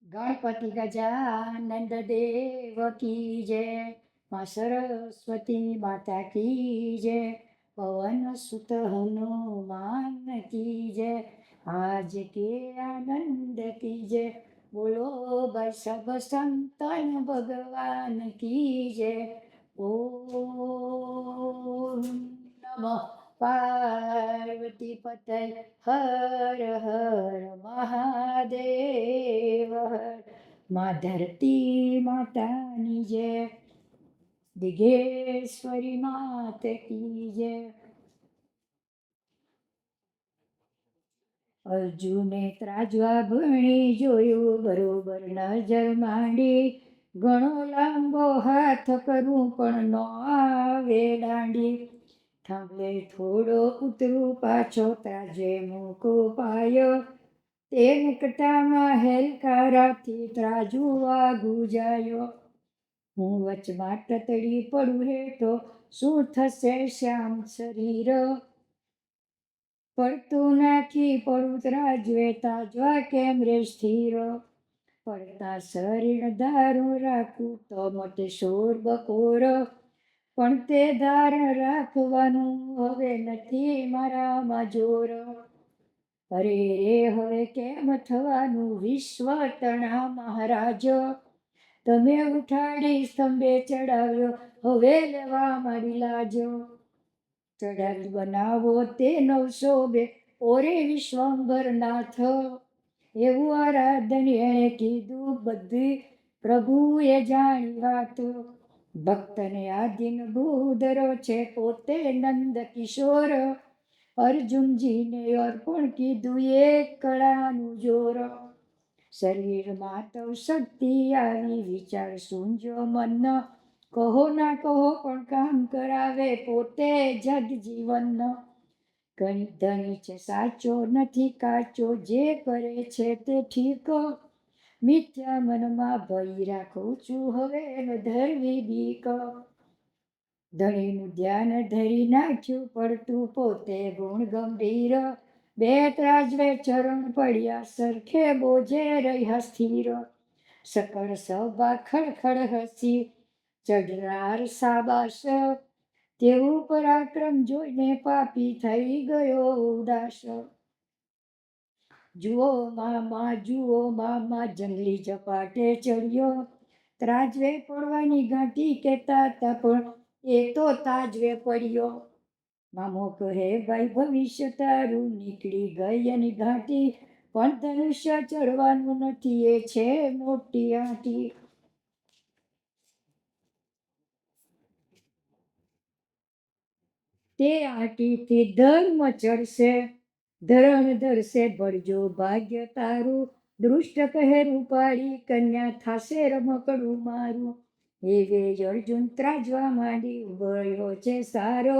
ગણપતિ ગજાનંદ દેવ કી જય, માં સરસ્વતી માતા કી જય, પવન સુત હનુમાન કી જય, આજ કે આનંદ કી જય, બોલો ભાઈ સબ સંતન ભગવાન કી જય, ઓમ નમઃ પાર્વતી પતય હર હર મહાદેવ હર. મા ધરતી માતાની જય, દિગેશ્વરી માત કી જય. અર્જુને ત્રાજવા ભણી જોયું, બરોબર નજર માંડી, ઘણો લાંબો હાથ કરું પણ નો આવે દાંડી. થાંભલે થોડો ઉતરું પાછો, ત્રાજવે મૂકો પાયો, તે નિકટામાં હેલકારાથી ત્રાજુ વાગુ જાયો. હું વચમાં તતડી પડું હેઠો, શું થશે શ્યામ શરીર, પડતું નાખી પડું ત્રાજવે, તાજવા કેમ રે સ્થિર. પડતા શરીર ધારું રાખું તો મતે શોર બકોર, પણ તે ધારણ રાખવાનું હવે નથી મારામાં જોર. અરે રે હવે કેમ થવાનું વિશ્વ તણા મહારાજ, તમે ઉઠાડી સ્તંભે ચડાવ્યો, હવે લેવા મારી લાજ. ચડાવી બનાવો તે 902, ઓરે વિશ્વંભર નાથ, એવું આરાધન એણે કીધું, બધી પ્રભુએ જાણી વાત. ભક્તને આધીન ભૂધરો છે, પોતે નંદ કિશોર, અર્જુનજીને અર્પણ કીધું એક કળાનું જોર. શરીરમાં તો શક્તિ આવી, વિચાર સૂંજો મન, કહો ના કહો પણ કામ કરાવે પોતે જગજીવન. ગણિત ધણી છે સાચો નથી કાચો, જે કરે છે તે ઠીક, મિથ્યા મનમાં ભય રાખું છું હવે ન ધરવી બીક. ધણીનું ધ્યાન ધરી નાખ્યું પડતું, પોતે ગુણ ગંભીર, બે ત્રાજવે ચરણ પડ્યા સરખે બોજે રહ્યા સ્થિર. સકળ સભા ખડખડ હસી, ચઢનાર સાબાસ, તેવું પરાક્રમ જોઈને પાપી થઈ ગયો ઉદાસ. જુઓ મામા જંગલી ઝપાટે ચડ્યો, ત્રાજવે પડવાની ઘાટી કહેતા હતા પણ એ તો તાજવે પડ્યો. મામો કહે ભાઈ ભવિષ્ય તારું, નીકળી ગઈ એની ઘાટી, પણ ધનુષ્ય ચડવાનું નથી એ છે મોટી આંટી. તે આંટીથી ધર્મ ચડશે, ધરણ ધરશે ભરજો ભાગ્ય તારું, દૃષ્ટ કહે રૂપાળી કન્યા થાશે રમકડું મારું. એવે અર્જુન ત્રાજવા માંડી, ઉભર્યો છે સારો,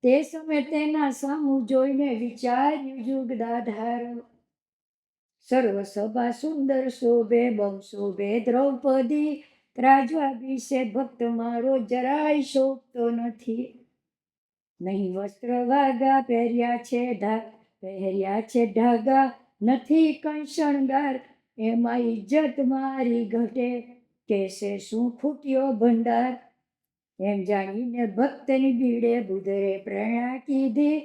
તે સમય તેના સામું જોઈને વિચાર્યું જુગદાધાર. સર્વ સભા સુંદર શોભે, બહુ શોભે દ્રૌપદી, ત્રાજવા વિશે ભક્ત મારો જરાય શોભતો નથી. નહીં વસ્ત્ર વાગા પહેર્યા છે ઢાગા, નથી કંઈ શણગાર, એમાં ઇજ્જત મારી ઘટે, કેસે શું ફૂટ્યો ભંડાર. એમ જાણીને ભક્તની ભીડે બુધરે પ્રેરણા કીધી,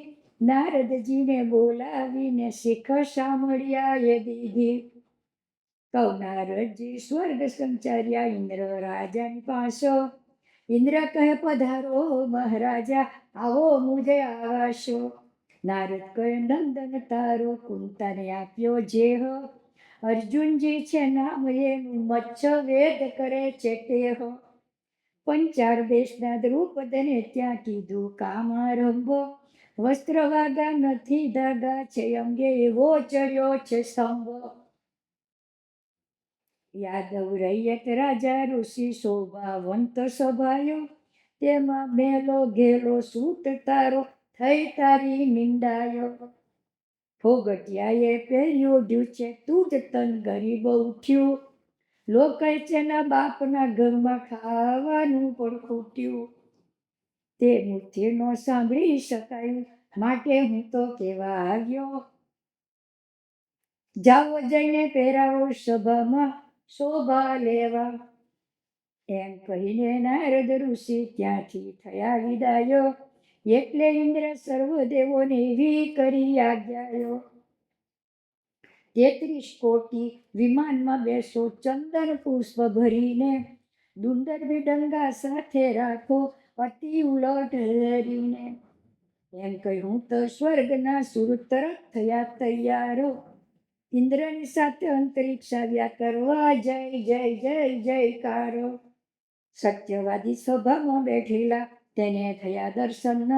નારદજીને બોલાવીને શીખ સાંભળ્યા એ દીધી. કૌ નારદજી સ્વર્ગ સંચાર્યા ઇન્દ્ર રાજાની પાસો, ઇન્દ્ર કહે પધારો મહારાજા, આવો મુજે આવાસો. નારદ કહે નંદન તારો, કુંતાને આપ્યો જેહ, અર્જુનજી છે નામ એનું, મચ્છ વેદ કરે છે ટેહ. પંચાર દેશના દ્રુપદને ત્યાં કીધું કામ આરંભો, વસ્ત્ર વાગા નથી ધાગા છે અંગે, એવો ચડ્યો છે સ્તંભ. યાદવ રૈયત રાજા ઋષિ શોભાવંત સભાયો, તેમાં મેલો ઘેલો સૂત તારો, થઈ તારી નિંદાયો. ફોગટિયાએ પહેર્યું છે તું જ તન ગરીબ ઉઠ્યું, લોકો તેના બાપના ઘરમાં ખાવાનું પણ ખૂટ્યું. તે મુઠ્ઠી નો સાંભળી શકાયું, માટે હું તો કેવા આવ્યો, જાઓ જઈને પહેરાવો સભામાં, શોભા લેવા. એમ કહીને નારદ ઋષિ ત્યાંથી થયા વિદાયો. એટલે ઇન્દ્ર સર્વદેવોને એવી કરી આજ્ઞાયો. 33 કોટી વિમાનમાં બેસો, ચંદન પુષ્પ ભરીને, દુંદર ડંગા સાથે રાખો, અતિ ઉલટ ધરીને. એમ કહ્યું તો સ્વર્ગના સુર તરત થયા તૈયારો. ઇન્દ્રની સાથે અંતરિક્ષ આવ્યા કરવા જય જય જય જયકારો. સત્યવાદી સભામાં બેઠેલા તેને થયા દર્શન.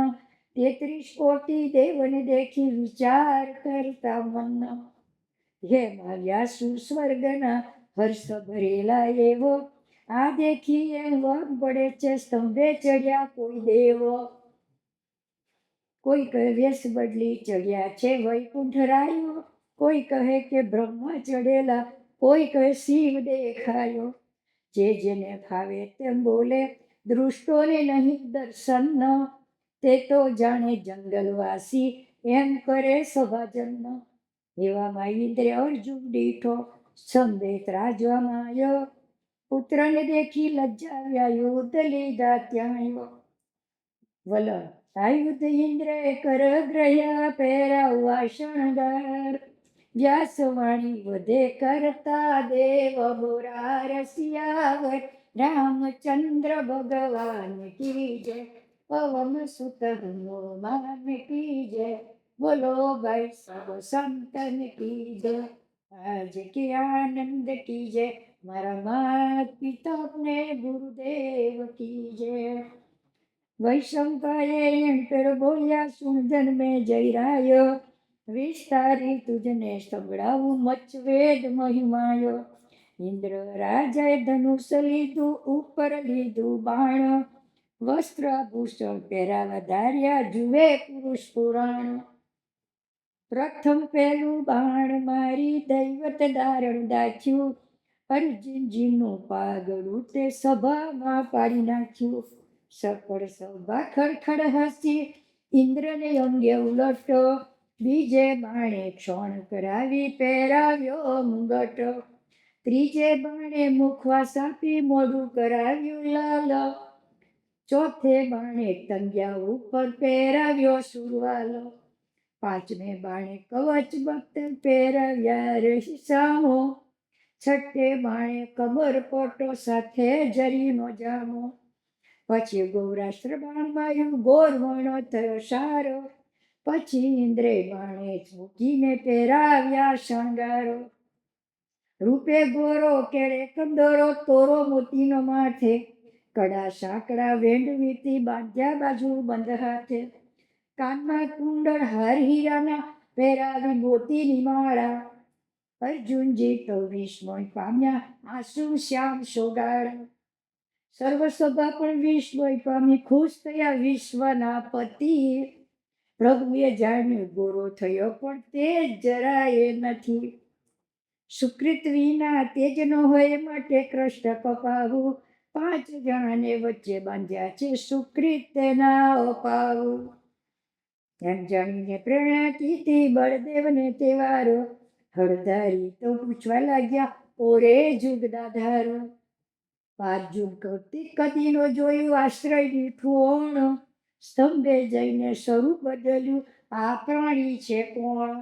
33 કોટી દેવને દેખી વિચાર કરતા મન. હે માવ્યા સ્વર્ગના હર્ષ ભરેલા એવો, આ દેખી એમ વગ પડે છે સ્તંભે ચડ્યા કોઈ દેવો. કોઈ કહે વેશ બદલી ચડ્યા છે વૈકુંઠ રાયો, કોઈ કહે કે બ્રહ્મા ચડેલા, કોઈ કહે શિવ દેખાયો. જે જેને ફાવે તેમ બોલે, દૃષ્ટોને નહીં દર્શન. તે તો જાણે જંગલવાસી, એમ કરે સભાજન. એવામાં ઇન્દ્ર અર્જુન દીઠો, સંદેશ રાજવામાં આવ્યો. પુત્રને દેખી લજ્જાવ્યા, યુદ્ધ લીધા ત્યાંયો. વલણ આયુધ ઇન્દ્રે કર ગ્રહ્યા, પહેરાવવા શણગાર. વ્યાસવાણી વધે કરતા દેવ મોરાર સિયાવર. રામચંદ્ર ભગવાન કી જય, પવન સુત હનુમાન કી જય. બોલો ભાઈ સબ સંતન કી જય, આજ કે આનંદ કી જય. મારા માત પિતા ને ગુરુદેવ કી જય. વૈશંપાએ એમ બોલ્યા, સુન જન્મે જયરાય. વિસ્તારી તુજને સંભળાવું મચ વેદ મહિમાયો. ઇન્દ્ર રાજાએ ધનુષ લીધું, ઉપર લીધું બાણ. વસ્ત્રાભૂષણ પહેરાવા ધાર્યા, જુએ પુરુષ પુરાણ. પ્રથમ પહેલું બાણ મારી દૈવત ધારણ દાખ્યું. અર્જુનજીનું પાગડું તે સભામાં પાડી નાખ્યું. સકળ સભા ખડખડ હસી, ઇન્દ્રને અંગે ઉલટો. બીજે બાણે ક્ષણ કરાવી, પહેરાવ્યો મુગટ. ત્રીજે બાણે મુખવાસ આપી, મોઢું કરાવ્યું લાલ. ચોથે બાણે ટંગ્યા ઉપર પહેરાવ્યો સુરવાલ. પાંચમે બાણે કવચ બખ્તર પહેરાવ્યા રહી સામો. છઠ્ઠે બાણે કમર પટો સાથે જરીનો જામો. પછી ગૌરાસ્ત્ર બાણ માર્યું, ગોરવણો થયો સારો. પછી ઇન્દ્રે બાણે મૂકીને પહેરાવ્યા શણગારો. રૂપે ગોરો કેળે કંદોરો, તોરો મોતીનો માથે. કડા સાંકડા વેંડવીતી બાંધ્યા બાજુ બંધ હાથે. કાનમાં કુંડળ હાર હીરાના, પહેરાવી મોતીની માળા. અર્જુનજી તો વિસ્મય પામ્યા, આંસુ શ્યામ સોગાળા. સર્વસભા પણ વિસ્મય પામી, ખુશ થયા વિશ્વના પતિ. પ્રભુએ જાણ્યું ગોરો થયો પણ તે જરાય નથી. સુકૃત વિના તેજ ન હોય માટે કૃષ્ણ કપાવું. 5 જણાને વચ્ચે બાંધ્યા છે, સુકૃત તેના અપાવું. એમ જાણીને પ્રેરણા કીધી બળદેવને તેવારો. હળધારી તો પૂછવા લાગ્યા, ઓરે જુગદાધારો. 5 જુગ કરતી કદીનો જોયું, આશ્રય દીઠું ઓણ. સ્તંભે જઈને સ્વરૂપ બદલ્યું, આ પ્રાણી છે કોણ.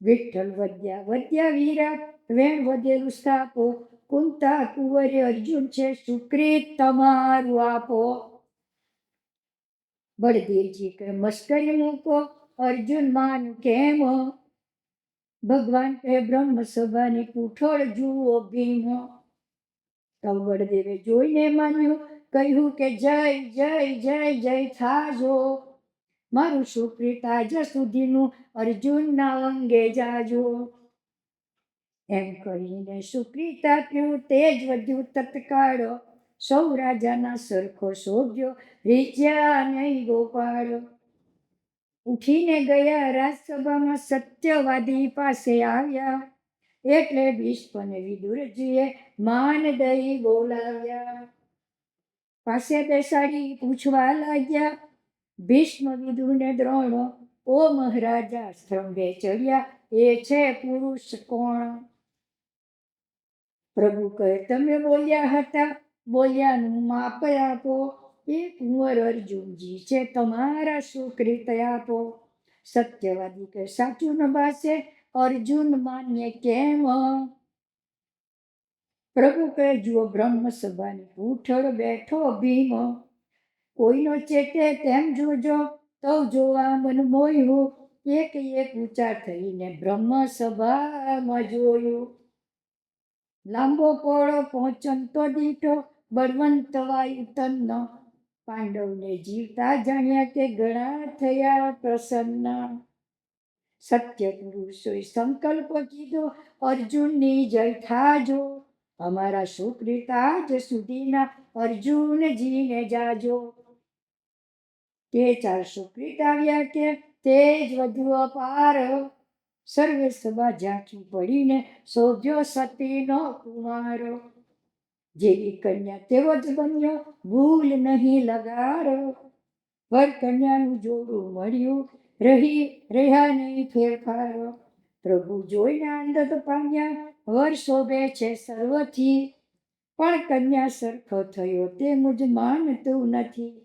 વિઠ્ઠલ વધ્યા વધ્યા વિરાટ, વેણ વધેલું સ્થાપો. કુંતા કુંવરે અર્જુન છે, સુકૃત તમારું આપો. બળદેવજી કે મસ્કરી મૂકો, અર્જુન માન કેમ. ભગવાન કહે બ્રહ્મ સભાની કુઠોળ જુઓ ભીમ. તો બળદેવે જોઈને માન્યું, કહ્યું કે જય જય જય જય થાજો. મારું સુકૃત આજ સુધીનું અર્જુનના અંગે જાજો. એમ કરીને સુકૃત આપ્યું, તેજ વધ્યું તત્કાળ. સૌ રાજાના સરખો શોભ્યો, રીઝ્યા નહીં ગોપાળ. ઉઠીને ગયા રાજસભામાં, સત્યવાદી પાસે આવ્યા. એટલે ભીષ્મ ને વિદુરજીએ માન દઈ બોલાવ્યા. પાસે બેસાડી પૂછવા લાગ્યા, ભીષ્મ વિદુરને દ્રોણ. ઓ મહારાજા, સ્તંભે ચડ્યા એ છે પુરુષ કોણ. પ્રભુ કહે, તમે બોલ્યા હતા, બોલ્યાનું માપ આપો. એ કુંવર અર્જુનજી છે, તમારા સુકૃત આપો. સત્યવાદી કહે, સાચું ન ભાષે, અર્જુન માન્ય કેમ? પ્રભુ કહે, જુઓ બ્રહ્મ સભાની ઉઠળ બેઠો ભીમ. કોઈનો ચેતે તેમ જોજો, તો જોવા મન મોહ્યું. એક એક ઊંચા થઈને બ્રહ્મ સભામાં જોયું. લાંબો પોળો પહોંચંતો દીઠો, બળવંત વાયુ તન્ન. પાંડવને જીવતા જાણ્યા કે ઘણા થયા પ્રસન્ન. સત્ય પુરુષોએ સંકલ્પ કીધો, અર્જુનની જય થાજો. અમારા સુકૃત આજ સુધીના અર્જુનજીને જાજો. તે 4 સુકૃત આવ્યા કે તેજ વધ્યું અપાર. સર્વે સભા ઝાંખી પડીને શોભ્યો સતીનો કુમાર. જેવી કન્યા તેવો જ બન્યો, ભૂલ નહીં લગાર. વર કન્યાનું જોડું મળ્યું, રહ્યા નહીં ફેરફાર. પ્રભુ જોઈને આનંદ પામ્યા, વર શોભે છે સર્વથી. પણ કન્યા સરખો થયો તે મુજ માનતું નથી.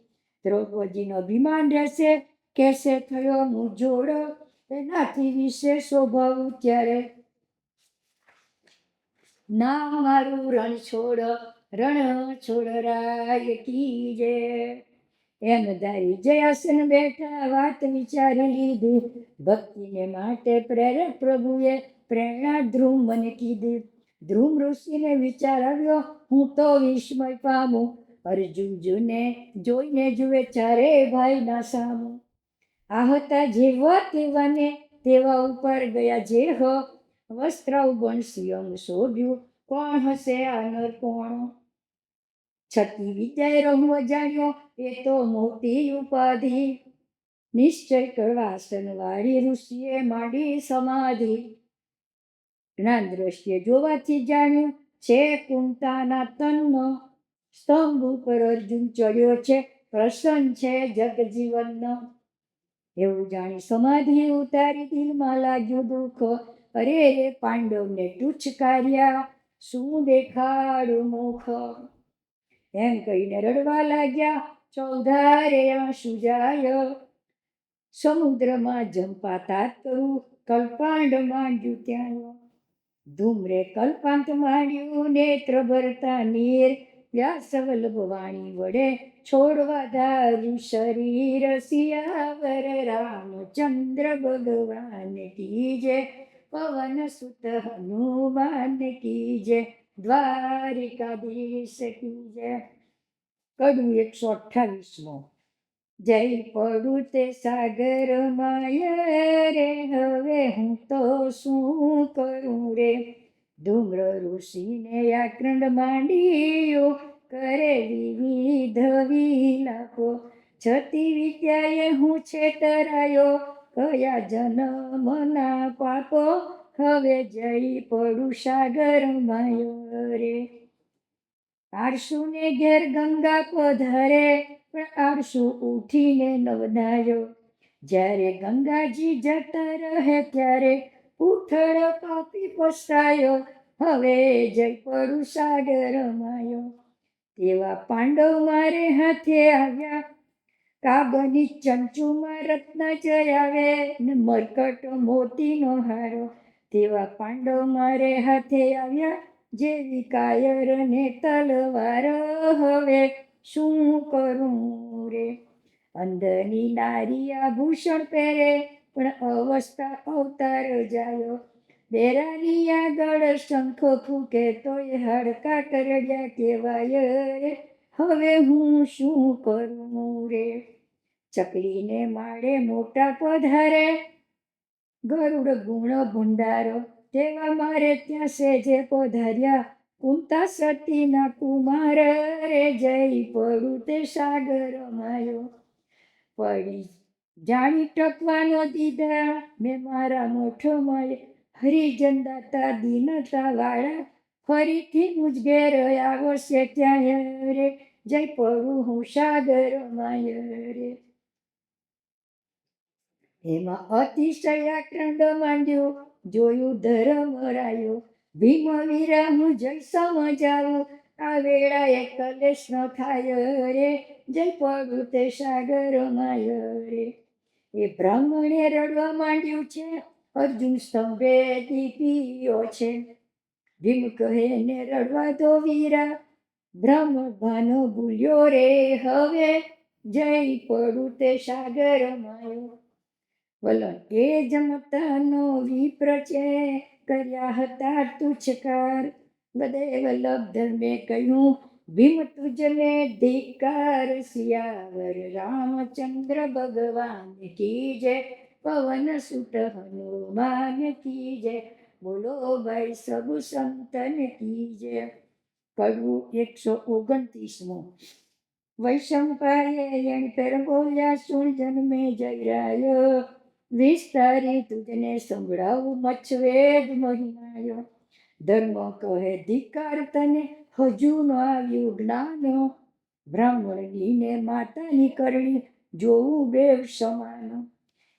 દ્રૌપદીનો અભિમાન રહેશે, કેસે થયો મું જોડો. એનાથી વિશે શોભાવું ત્યારે. ના મારું રણ છોડ રાય કી જય. એમ ધારી જયાસન બેઠા, વાત વિચારી લીધી. ભક્તિને માટે પ્રેરક પ્રભુએ પ્રેરણા ધ્રુવ મને કીધી. ધ્રુવ ઋષિને વિચાર આવ્યો, હું તો વિસ્મય પામું. અર્જુનને જોઈને જુએ ચારે ભાઈ ના સામું. આ હતા જેવા તેવાને, તેવા ઉપર ગયા જે હો. વસ્ત્રાઉ સ્વયં શોભ્યું, કોણ હશે આ નર કોણ? છતી વિદ્યાએ રહું અજાણ્યો, એ તો મોટી ઉપાધિ. નિશ્ચય કરવા આસન વાળી ઋષિએ માંડી સમાધિ. જ્ઞાન દ્રષ્ટિએ જોવાથી જાણ્યું છે કુંતાના તન્નો. સ્તંભ ઉપર અર્જુન ચડ્યો છે, પ્રસન્ન છે જગજીવનનો. એવું જાણી સમાધિ ઉતારી, દિલમાં લાગ્યું દુઃખ. અરે રે પાંડવને ટુચકાર્યા, શું દેખાડું મુખ? એમ કહીને રડવા લાગ્યા, ચૌધારે આંસુ જાય. સમુદ્રમાં જંપાતા કરું, કલ્પાંડ માંડ્યું ત્યાં. ધૂમ્રે કલ્પાંત માંડ્યું, નેત્ર ભરતા નીર. વ્યાસવલ્લભ વાણી વડે છોડવા ધાર્યું શરીર. સિયાવર રામચંદ્ર ભગવાન કી જય, પવન સુત હનુમાન કી જય, દ્વારિકાધીશ કી જય. કડવું 128મો. જય પડું તે સાગર માય રે, હવે હું તો શું કરું રે. ધૂમ્ર ઋષિને આક્રંડ માંડ્યો, કરે વિવિધ વિલાપો. છતી વિદ્યાએ હું છેતરાયો, કયા જન્મના પાપો. હવે જય પડું સાગર માય રે. આળસુને ઘેર ગંગા પધારે, પણ આળસુ ઉઠીને નવનાયો. જ્યારે ગંગાજી જતા રહે ત્યારે ઉથળ પાપી પસ્તાયો. હવે જય પડું સાગર માયો. તેવા પાંડવ મારે હાથે આવ્યા, કાબની ચંચુમાં રત્ન જયાવે, ને મરકટ મોતીનો હારો. તેવા પાંડવ મારે હાથે આવ્યા, જેવી કાયર ને તલવાર. હવે શું કરું રે? અંધની નારી આભૂષણ પહેરે, પણ અવસ્થા અવતાર જાયો. બેરાની આગળ શંખ ફૂકે, તોય હાડકા કરડ્યા કહેવાય રે. હવે હું શું કરું રે? ચકલીને માળે મોટા પધારે, ગરુડ ગુણ ભંડારો. તેવા મારે ત્યાં સેજે પધાર્યા, કુંતા સતીના કુમાર રે. જય પડું તે સાગર માયો. પડી જાણી ટકવાનો દીધા, મેં મારા મોઠમાં હરિજન દાતા દીનતા વાળા. ફરીથી મુજ ઘેર આવશે ત્યાં રે, જય પડું હું સાગર માય રે. એમાં અતિશય આક્રંદ માંડ્યો, જોયું ધર્મ રાયો. ભીમ વીરા હું જય સમજાવું, આ વેળાએ કલેશ ન થાય રે, જય પડું તે સાગર માય રે. એ બ્રાહ્મણે રડવા માંડ્યું છે, અર્જુન સ્તંભે દીપીઓ છે. ભીમ કહે ને રડવા દો વીરા, બ્રાહ્મણ ભાનો ભૂલ્યો રે હવે, જય પડું તે સાગર માયો. વલણ એ જમતાનો વિપ્ર છે, કર્યા હતા તુચ્છકાર. બધે વલ્લભ ધર્મે કહ્યું, ભીમ તુજને ધિક્કાર. સિયાવર રામચંદ્ર ભગવાન કી જય, પવન સુત હનુમાન કી જય, બોલો ભાઈ સબુ સંતન કી જય. કડવું 129. વૈશંપાયે એણકર બોલ્યા, સુણ જન્મે જયરાય, વિસ્તારી તુજને સંભળાવું મચ્છવેદ મહિમાયો. ધર્મ કહે ધિકાર તને, હજુ ન આવ્યું જ્ઞાન. બ્રાહ્મણની ને માતાની કરણી, જોવું બેવ સમાન.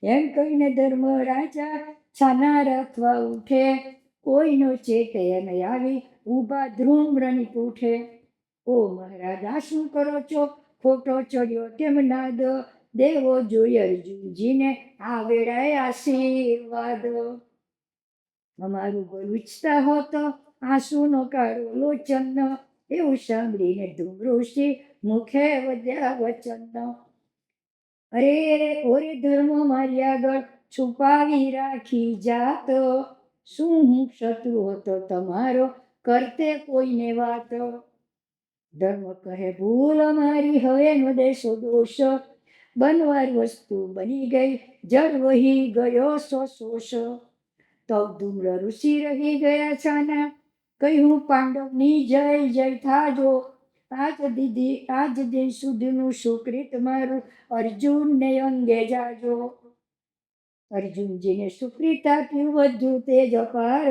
એમ કહીને ધર્મ રાજા છાના રાખવા ઉઠે, કોઈનો ચેતે એમ આવી ઊભા ધ્રુમ્રની પૂઠે. ઓ મહારાજ, આ શું કરો છો, ખોટો ચડ્યો કેમ નાદ, દેવો જોઈ અર્જુનજીને આ વેળાએ આશીર્વાદ. અમારું ભલું ઈચ્છતા હો તો આંસુનો કાળો લોચન, એવું સાંભળીને ધૂમ્રઋષિ મુખે વધ્યા વચન. અરે ઓરે ધર્મ મારી આગળ છુપાવી રાખી જાત, શું હું શત્રુ હતો તમારો, કરતે કોઈને વાત. ધર્મ કહે ભૂલ અમારી હવે ન દેશો દોષ, બનવાર વસ્તુ બની ગઈ, જળ વહી ગયો શોષ. તો ધૂમ્ર ઋષિ રહી ગયા છાના, કહ્યું પાંડવની જય જય થાજો. આજ દિન સુધીનું સુકૃત મારું, અર્જુનને અંગે જાજો. અર્જુનજીને સુકૃત આપ્યું વધ્યું તેજ અપાર,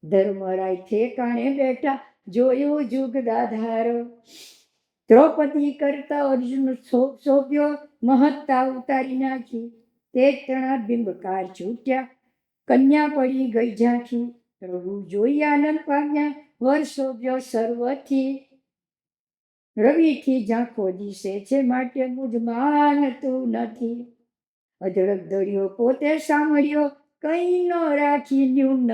ધર્મરાય ઠેકાણે બેઠા જોયું જુગદાધાર. દ્રૌપદી કરતા અર્જુન શોભ્યો, મહત્તા ઉતારી નાખી, તે તણા બિંબકાર છૂટ્યા, કન્યા પડી ગઈ ઝાંખી. પ્રભુ જોઈ આનંદ પામ્યા, વર શોભ્યો સર્વથી, રવિથી ઝાંખો દિશે છે માટે મુજ માનતું નથી. અઢળક દળ્યો પોતે સાંભળ્યો, કઈ ન રાખી ન્યૂન,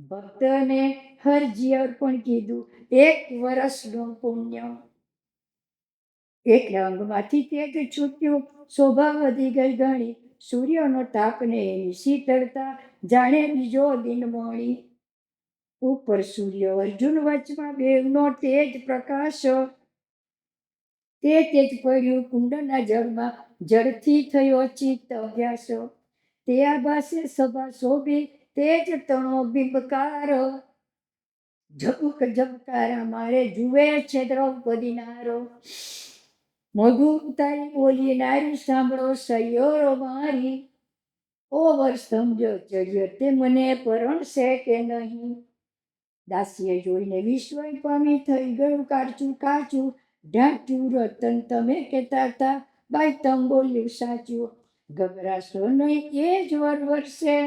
ભક્તને હરજી અર્પણ કીધું, 1 વર્ષનું પુણ્ય. એક અંગમાંથી તેજ છૂટ્યું, શોભા વધી ગઈ ઘણી, સૂર્યનો તાપને એની શીતળતા, જાણે બીજો દિન મળી. ઉપર સૂર્ય અર્જુન વચમાં, બેવનો તેજ પ્રકાશ, તે તેજ પડ્યું કુંડના જળમાં, જળથી થયો ચિત્ત અભ્યાસ. તે આભાસે સભા શોભી, તેજ તણો બિંબકાર. ઝબુક ઝબકારા મારે જુએ છે દ્રૌપદી નારો. મોઢું ઉતારી બોલી નારી, સાંભળો સૈયોરો મારી. ઓ વર સમજો ચડ્યો તે મને પરણશે કે નહીં. દાસીએ જોઈને વિસ્મય પામી, થઈ ગયું કાચું. ઢાંચ્યું રતન તમે કહેતા હતા, બાઈ તમ બોલ્યું સાચું. ગભરાશો નહીં એ જ વર વર્ષે,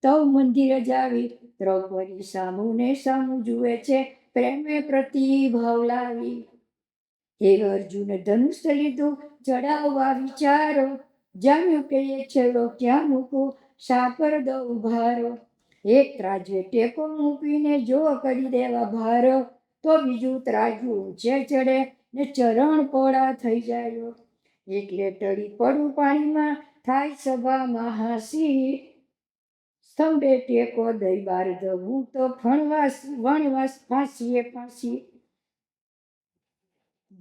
તવ મંદિર જ આવી. દ્રૌપદી સામું ને સામું જુએ છે, પ્રેમે પ્રતિભાવ લાવી. હે અર્જુન ધનુષ લીધું, ચડાવવા વિચારો, જામ્યું કે એ છેડો ક્યાં મૂકું, સાકર દઉં ભારો. એક ત્રાજવે ટેકો મૂકીને જો કરી દેવા ભાર, તો બીજું ત્રાજવું ઊંચે ચડે ને ચરણ પોળા થઈ જાય. એટલે ટળી પડું પાણીમાં, થાય સભામાં હાંસી. સ્તંભે ટેકો દઈ બાર દઉં તો વણવાસ ફાંસી.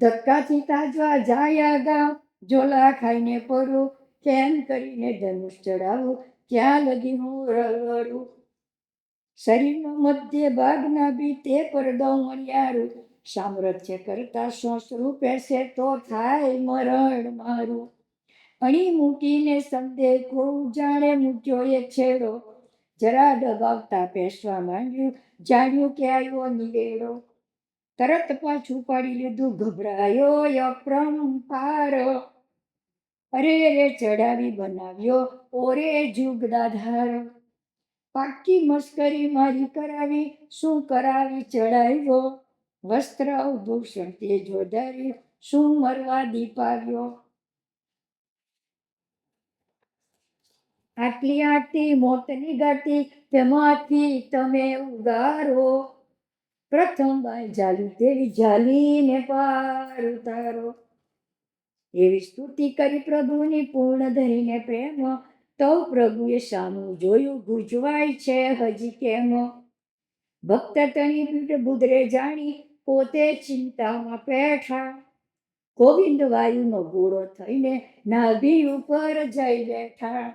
ધક્કાથી તાજવા જાય આગા, ઝોલા ખાઈને પડું, કેમ કરીને ધનુષ ચડાવું, ક્યાં લગી હું રળવડું. શરીરનો મધ્ય ભાગ નાભી, તે પર દઉં અણિયારું, સામર્થ્ય કરતા સોંસરું પેસે તો થાય મરણ મારું. અણી મૂકીને સંદેહ કોઈ જાણે મૂક્યો એક છેડો, જરા દબાવતા પેસવા માંડ્યું, જાણ્યું કે આવ્યો નિવેડો. તરત પાછું પાડી લીધું, ગભરાયો અપરંપાર. અરે રે ચડાવી બનાવ્યો ઓરે જુગદાધાર. પાકી મસ્કરી મારી કરાવી, શું કરાવી ચડાવ્યો, વસ્ત્ર ભૂષણ તે જોધારી, શું મરવા દીપાવ્યો. આટલી આટલી મોતની ગાતી, તેમાંથી તમે ઉગારો, પ્રથમ બાઈ ઝાલી તેવી ઝાલીને પાર ઉતારો. એવી સ્તુતિ કરી પ્રભુની પૂર્ણ ધરીને પ્રેમ, તો પ્રભુએ સામું જોયું, ગુજવાય છે હજી કેમ. ભક્ત તણી પીઠ બુધરે જાણી, પોતે ચિંતામાં પેઠા, ગોવિંદ વાયુનો ગોળો થઈને નાભી ઉપર જઈ બેઠા.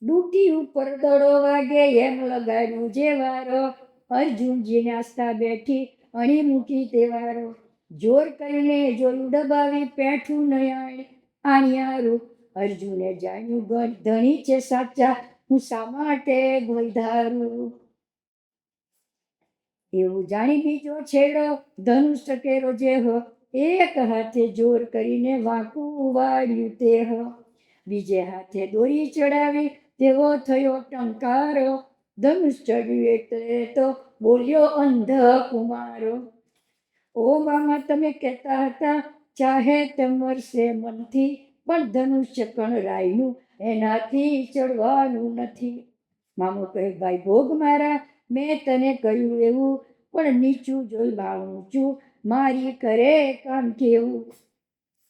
ડૂટી ઉપર દડો વાગે એમ લગાડ્યું જે વારો, અર્જુનજીને આસ્થા બેઠી અણી મૂકી તે વારો. જોર કરીને જોયું દબાવી, પેઠું નયાણ આણિયારું. અર્જુને જાણ્યું ધણી છે સાચા, હું શા માટે ભય ધારું. એવું જાણી બીજો છેડો ધનુષ કેરો જેહ, એક હાથે જોર કરીને વાંકું વાળ્યું તેહ. બીજે હાથે દોરી ચડાવી તેવો થયો ટંકારો, ધનુષ ચડ્યું એટલે તો બોલ્યો અંધ કુમારો. ઓ મામા તમે કહેતા હતા ચાહે તેમ મરશે મનથી, પણ ધનુષ્ય કણરાયનું એનાથી ચડવાનું નથી. મામો કહે ભાઈ ભોગ મારા, મેં તને કહ્યું એવું, પણ નીચું જોઈ બાણ ઊંચું મારી કરે કામ કેવું.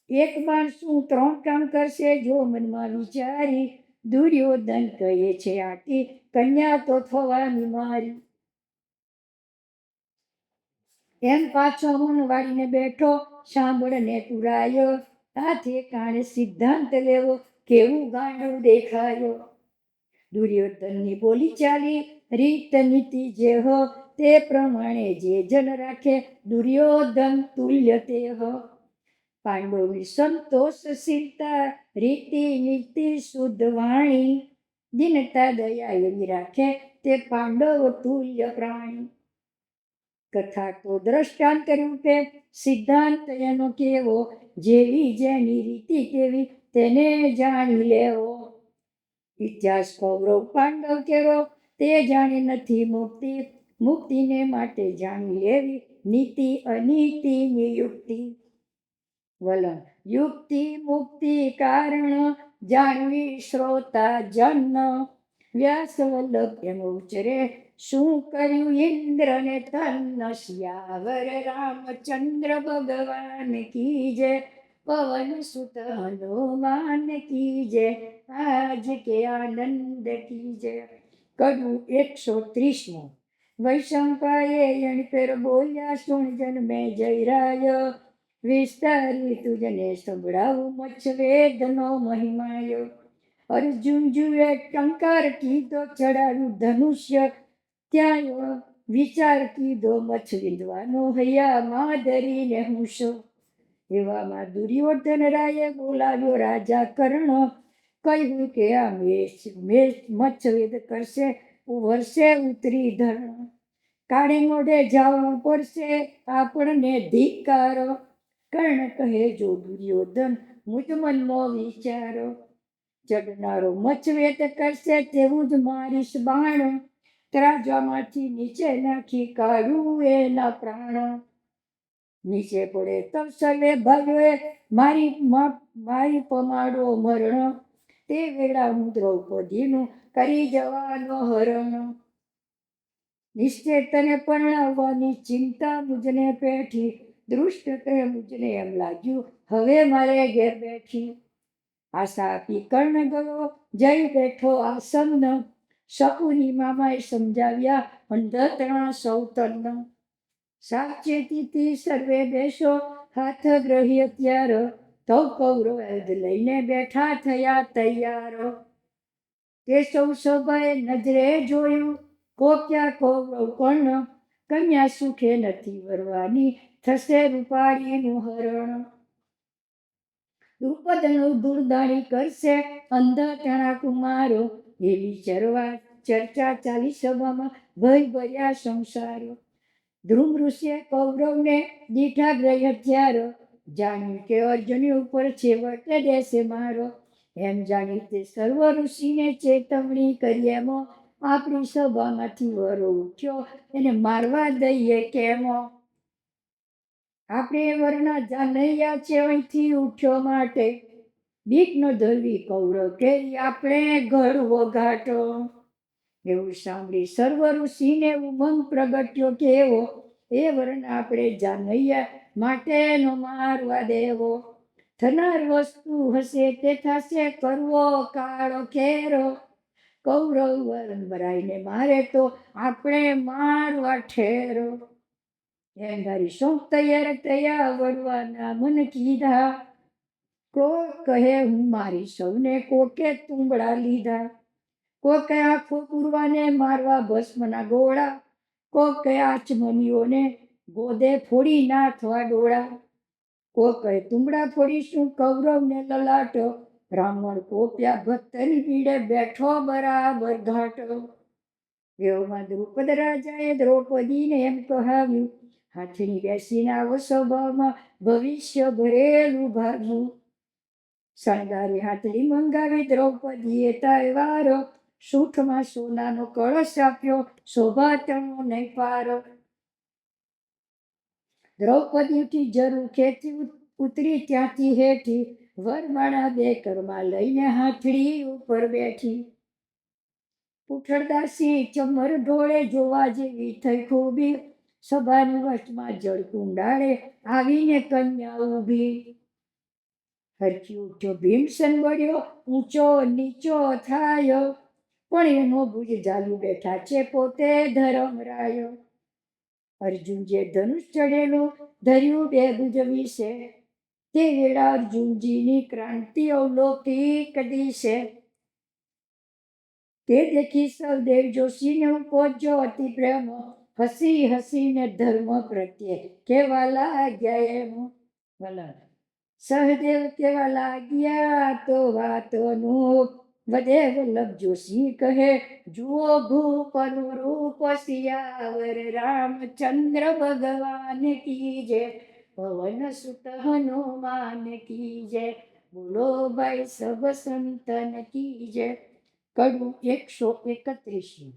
એક બાણ શું 3 કામ કરશે જો મનમાં વિચારી, દુર્યોધન કહે છે આટી કન્યા તો થવાની મારી. એમ પાછો મન વાળીને બેઠો, સાંભળને પુરાયો, હાથે કાણે સિદ્ધાંત લેવો, કેવું ગાંડું દેખાયો. દુર્યોધનની બોલી ચાલી રીત નીતિ જે હો, તે પ્રમાણે જે જન રાખે દુર્યોધન તુલ્ય તે હો. પાંડવોની સંતોષશીલતા, રીતિ નીતિ શુદ્ધ વાણી, દિનતા દયા એવી રાખે તે પાંડવ તુલ્ય પ્રાણી. કથા તો દ્રષ્ટાંત રૂપે સિદ્ધાંત એનો કેવો, જેવી જેની રીતિ કેવી તેને જાણી લેવો. ઇતિહાસ કૌરવ પાંડવ કેરો, તે જાણી નથી મુક્તિ, મુક્તિને માટે જાણી લેવી નીતિ અનીતિની યુક્તિ. વલણ યુક્તિ મુક્તિ કારણ, જાણવી શ્રોતા જન. વ્યાસ વલ્લભ એમ ઉચરે, શું કર્યું ઇન્દ્રને તન્ન. શ્યાવર રામચંદ્ર ભગવાન કી જય, પવન સુત હનુમાન કી જય, આજ કે આનંદ કી જય. કડવું 130. વૈશંપાયે એણ ફેર બોલ્યા, સુણ જન મેં જયરાય, વિસ્તારી તુજને સંભળાવું મચ્છ વેદનો મહિમાયો. અર્જુન જુએ ટંકાર કીધો, ચડાવ્યું ધનુષ્ય ત્યાં વિચાર કીધો, મચ્છ વિંધવાનો હૈયામાં ધરીને હુંશો. એવામાં દુર્યોધન રાયે બોલાવ્યો રાજા કર્ણ, કહ્યું કે આ મચ્છવેદ કરશે વર્ષે ઉતરી ધરણ. કાળે મોઢે જવું પડશે આપણને ધિક્કારો. કર્ણ કહે જો દુર્યોધન મુજ મનમાં વિચારો, ચડનારો મચ્છવેદ કરશે તેવું જ મારીશ બાણ, ત્રાજવામાંથી નીચે નાખી કાઢું એના પ્રાણ. નીચે પડે તબ સર્વે ભાઈઓએ મારી પમાડો મરણ, તે વેળા હું દ્રૌપદીનું કરી જવાનો હરણ. નિશ્ચય તને પરણાવવાની ચિંતા મુજને પેઠી, દૃષ્ટ કહે મુજને એમ લાગ્યું હવે મારે ઘેર બેઠી. આશા આપી કર્ણ ગયો જઈ બેઠો આસન્ન, શકુની મામાએ સમજાવ્યા અંધતણા સૌ તન્ન. સાવચેતીથી સર્વે બેસો હાથ ગ્રહી હથિયાર, તો કૌરવ લઈને બેઠા થયા તૈયાર. તે સૌ સભાએ નજરે જોયું, કોક્યા કૌરવ કર્ણ, કન્યા સુખે નથી વરવાની, થશે રૂપાળીનું હરણ. દ્રુપદનું દુર્દાણી કરશે અંધતણા કુમારો, એવી ચર્ચા ચાલી સભામાં ભય ભર્યા સંસારો. ધ્રુવ ઋષિએ કૌરવને દીઠા ગ્રહી હથિયારો, જાણ્યું કે અર્જુન ઉપર છેવટે દેશે મારો. એમ જાણી તે સર્વ ઋષિને ચેતવણી કરી એમ, આપણી સભામાંથી વરો ઉઠ્યો, એને મારવા દઈએ કેમ? આપણે વરના જાનૈયા છે અહીંથી ઉઠ્યો માટે, બીક ન ધરવી કૌરવ કે આપણે ઘડવો ઘાટો. એવું સાંભળી સર્વ ઋષિને ઉમંગ પ્રગટ્યો કેવો, એ વરણ આપણે જાનૈયા માટે નો મારવા દેવો. થનાર વસ્તુ હશે તે થશે કરવો કાળો કેરો. કૌરવ વરણ ભરાઈને મારે તો આપણે મારવા ઠેરો. એમ ધારી શું તૈયાર તૈયાર વળવાના મન કીધા. કોઈ કહે હું મારી સૌને, કોકે તુંબડા લીધા. કોકે આંખો પૂરવાને મારવા ભસ્મના ગોળા. કોકે આચમનીઓને ગોદે ફોડી નાખવા ડોળા. કોકે તુંબડા ફોડીશું કૌરવને લલાટો. બ્રાહ્મણ કોપ્યા ભક્તની પીડે બેઠો બરાબર ઘાટો. એવામાં દ્રુપદ રાજાએ દ્રૌપદીને એમ કહાવ્યું, હાથની બેસીને આવો સભામાં ભવિષ્ય ભરેલું ભાગ્યું. શણગારી હાથડી મંગાવી દ્રૌપદીએ તહેવારો. સૂઠમાં સોનાનો કળશ આપ્યો, શોભાતણો નહીં પારો. દ્રૌપદી ઉઠી જરૂર ખેતી ઉતરી ત્યાંથી હેઠી. વરમાળા બે કરમાં લઈને હાથડી ઉપર બેઠી. પૂઠળદાસી ચમર ઢોળે જોવા જેવી થઈ ખૂબી. સભાની વચમાં જળ કુંડાળે આવીને કન્યા ઊભી. હરખી ઉઠ્યો ભીમસેન બળ્યો, ઊંચો નીચો થાયો. પણ એનો ભુજ ઝાલી બેઠા છે પોતે ધર્મરાયો. અર્જુન જે ધનુષ ચડેલું ધર્યું બે ભુજ વિશે, તે વેળા અર્જુનજીની ક્રાંતિ અવલોકિક દિશે. તે દેખી સહદેવ જોશીને ઉપજ્યો અતિ પ્રેમ. હસી હસીને ધર્મ પ્રત્યે કેવા લાગ્યા એમ. સહદેવ કેવા લાગ્યા તો વાતનું વધે. વલ્લભ જોશી કહે જુઓ ભૂપનું રૂપ સિયાવર. રામચંદ્ર ભગવાન કી જય, પવન સુત હનુમાન કી જય. બોલો ભાઈ સબ સંતન કી જય. કડું 131.